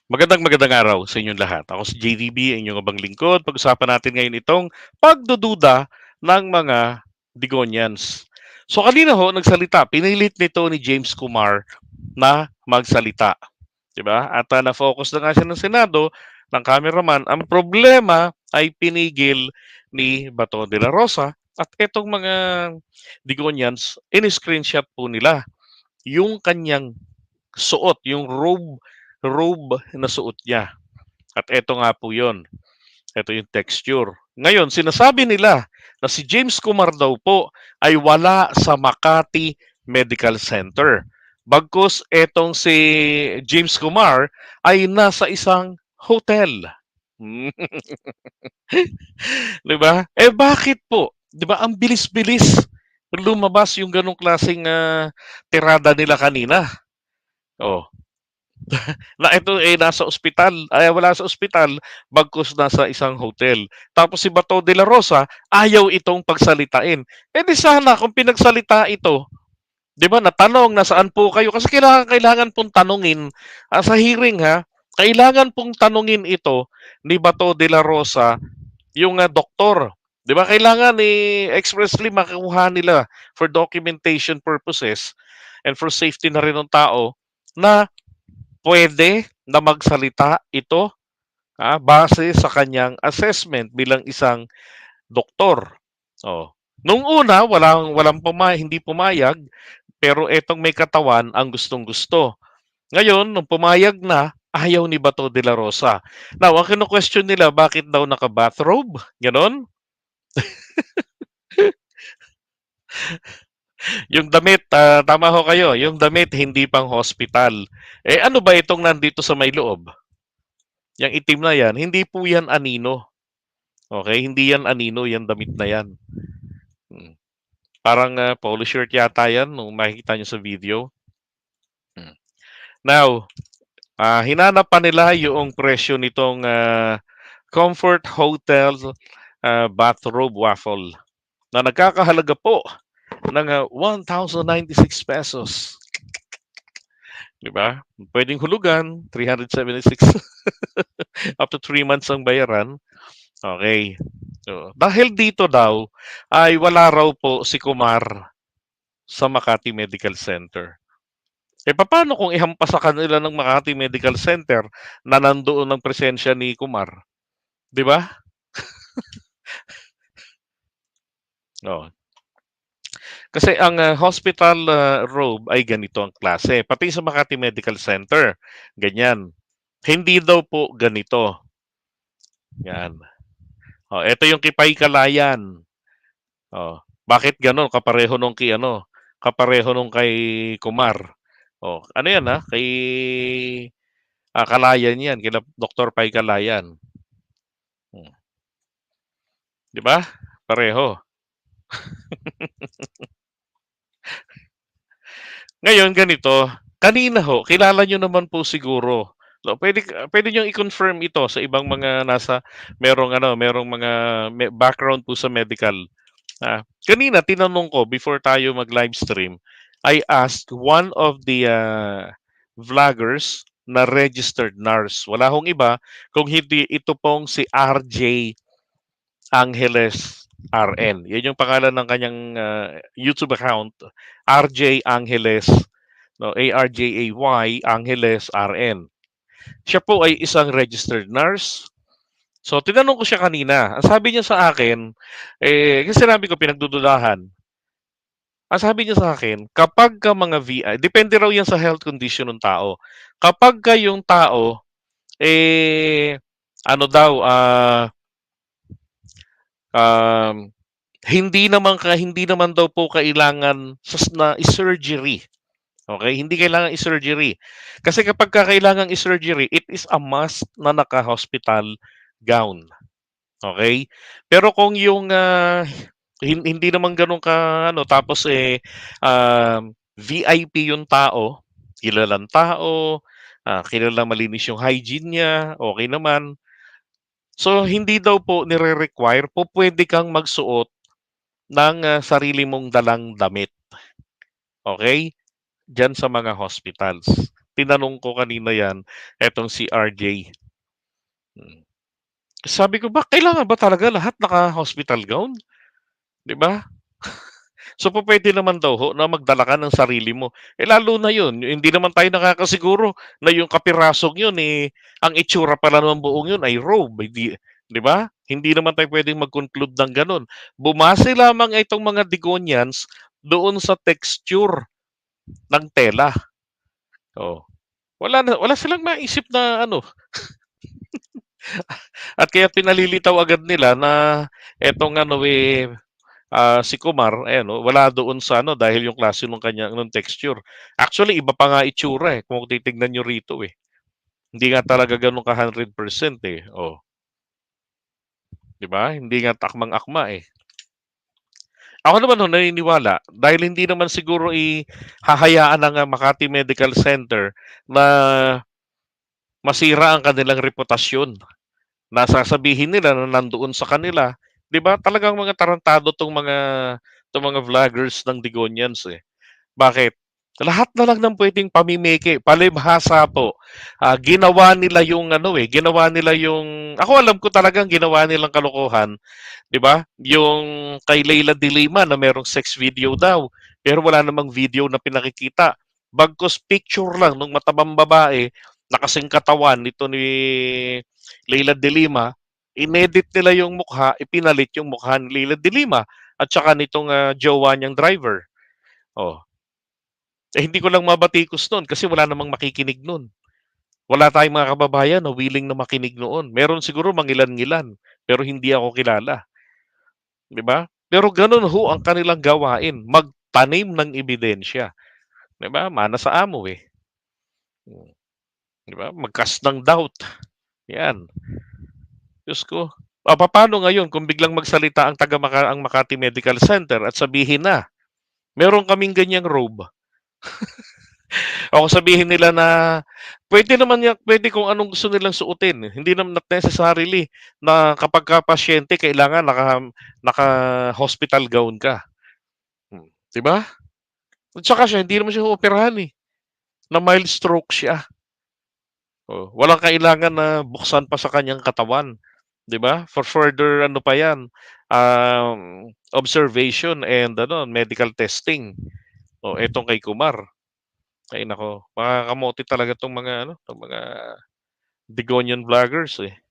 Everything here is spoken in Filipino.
Magandang araw sa inyong lahat. Ako si JDB, ang inyong abang lingkod. Pag-usapan natin ngayon itong pagdududa ng mga Digonians. So kanina ho, nagsalita, pinilit nito ni James Kumar na magsalita. Diba? At na-focus na nga siya ng Senado, ng cameraman. Ang problema ay pinigil ni Bato de la Rosa at itong mga Digonians, in-screenshot po nila yung kanyang suot, yung robe na suot niya. At eto nga po yon. Ito yung texture. Ngayon, sinasabi nila na si James Kumar daw po ay wala sa Makati Medical Center. Bagkus etong si James Kumar ay nasa isang hotel. Hmm, 'Di ba? Eh bakit po? 'Di ba ang bilis-bilis lumabas yung ganong klaseng tirada nila kanina. Oh, na ito eh nasa ospital, ay wala sa ospital, bagkus nasa isang hotel. Tapos si Bato de la Rosa, ayaw itong pagsalitain. Eh di sana kung pinagsalita ito, 'di ba, natanong nasaan po kayo kasi kailangan pong tanungin sa hearing ha. Kailangan pong tanungin ito ni Bato de la Rosa yung doktor. 'Di ba kailangan expressly makuha nila for documentation purposes and for safety na rin ng tao na puwede na magsalita ito, base sa kanyang assessment bilang isang doktor. Oh. Nung una, hindi pumayag, pero etong may katawan ang gustong-gusto. Ngayon, nung pumayag na, ayaw ni Bato de la Rosa. Now, ang kino-question nila, bakit daw naka-bathrobe? Ganon? Yung damit, tama ho kayo, yung damit hindi pang hospital. Eh ano ba itong nandito sa may loob? Yang itim na yan, hindi po yan anino. Okay, hindi yan anino, yan damit na yan. Hmm. Parang polo shirt yata yan nung makikita nyo sa video. Hmm. Now, hinanap pa nila yung presyo nitong Comfort Hotel bathrobe waffle na nagkakahalaga po ng 1,096 pesos. Di ba? Pwedeng hulugan, 376 up to 3 months ang bayaran. Okay. So, dahil dito daw ay wala raw po si Kumar sa Makati Medical Center. Eh paano kung ihampas sa kanila ng Makati Medical Center na nandoon ang presensya ni Kumar? 'Di ba? Oh. Kasi ang hospital robe ay ganito ang klase. Pati sa Makati Medical Center, ganyan. Hindi daw po ganito. Yan. Oh, ito yung Kipay Kalayan. Oh, bakit gano'n kapareho nung kapareho nung kay Kumar. Oh, ano 'yan kay Kalayan 'yan, kila Dr. Pay Kalayan. Hmm, 'di ba? Pareho. Ngayon ganito, kanina ho, kilala niyo naman po siguro. No, pwede niyo i-confirm ito sa ibang mga merong mga background po sa medical. Kanina tinanong ko before tayo mag-live stream, I asked one of the vloggers na registered nurse. Wala hong iba kung hindi ito pong si RJ Angeles RN. Yan yung pangalan ng kanyang YouTube account, RJ Angeles, no, ARJAY Angeles RN. Siya po ay isang registered nurse. So, tinanong ko siya kanina. Ang sabi niya sa akin, kasi sinabi ko pinagdududahan. Ang sabi niya sa akin, kapag ka mga VI, depende raw yan sa health condition ng tao. Kapag ka yung tao, eh, ano daw, um, hindi naman daw po kailangan na surgery. Okay? Hindi kailangan i-surgery. Kasi kapag kailangan i-surgery, it is a must na naka-hospital gown. Okay? Pero kung yung hindi naman ganun ka tapos VIP yung tao, kilalang tao, kilala malinis yung hygiene niya, okay naman. So hindi daw po nire-require, pwede kang magsuot ng sarili mong dalang damit. Okay? Diyan sa mga hospitals. tinanong ko kanina yan, etong si RJ. Hmm. Sabi ko, ba kailangan ba talaga lahat naka-hospital gown? 'Di ba? So, pupuwede naman daw ho na magdala ka ng sarili mo. Eh, lalo na 'yun, hindi naman tayo nakakasiguro na yung kapirasong 'yun, eh, ang itsura pala ng buong 'yun ay robe, hindi 'di ba? Hindi naman tayo puwedeng mag-conclude ng gano'n. Bumase lamang itong mga Digonians doon sa texture ng tela, oh. Wala silang maisip na ano, at kaya pinalilitaw agad nila na etong ano, eh, si Kumar, ayan, oh, wala doon sa ano dahil yung klase nung kanya nung texture. Actually, iba pa nga itsura, eh, kung titignan niyo rito, eh. Hindi nga talaga gano'n ka 100%, eh, oh, 'di ba? Hindi nga akmang-akma, eh. Ako naman ho naniniwala dahil hindi naman siguro hahayaan ng, Makati Medical Center na masira ang kanilang reputasyon, na sasabihin nila na nandoon sa kanila, 'di ba? Talagang mga tarantado 'tong mga vloggers ng Digonians, eh. Bakit? Lahat na lang ng puwedeng pamimiki, palibhasa po, ginawa nila yung ano, eh, ginawa nila yung ako alam ko talagang ginawa nilang kalokohan, 'di ba? Yung kay Leila de Lima na merong sex video daw, pero wala namang video na pinakikita. Bagkus picture lang nung matabang babae na kasing katawan nito ni Leila de Lima, inedit nila yung mukha, ipinalit yung mukha ni Leila de Lima at saka nitong, jowa niyang driver. Oh, eh, hindi ko lang mabatikos nun kasi wala namang makikinig nun. Wala tayong mga kababayan na willing na makinig noon. Meron siguro mangilan-ngilan, pero hindi ako kilala, 'di ba? Pero gano'n ho ang kanilang gawain, magtanim ng ebidensya, 'di ba? Mana sa amo, eh. Hmm, 'di ba? Mag-cast ng doubt, 'yan. Diyos ko. Papaano ngayon kung biglang magsalita ang Makati Medical Center at sabihin na, "Meron kaming ganyang robe." O kung sabihin nila na puwede kung anong gusto nilang suotin, hindi naman not necessarily na kapagka pasyente kailangan naka-hospital gown ka, 'di ba? At saka siya hindi naman siya ooperahan, eh, na mild stroke siya, oh, walang kailangan na buksan pa sa kanyang katawan, 'di ba? For further ano pa 'yan, observation and ano, medical testing. Oh, etong kay Kumar, ay naku, makakamote talaga 'tong mga ano, 'tong mga Digonian vloggers, eh.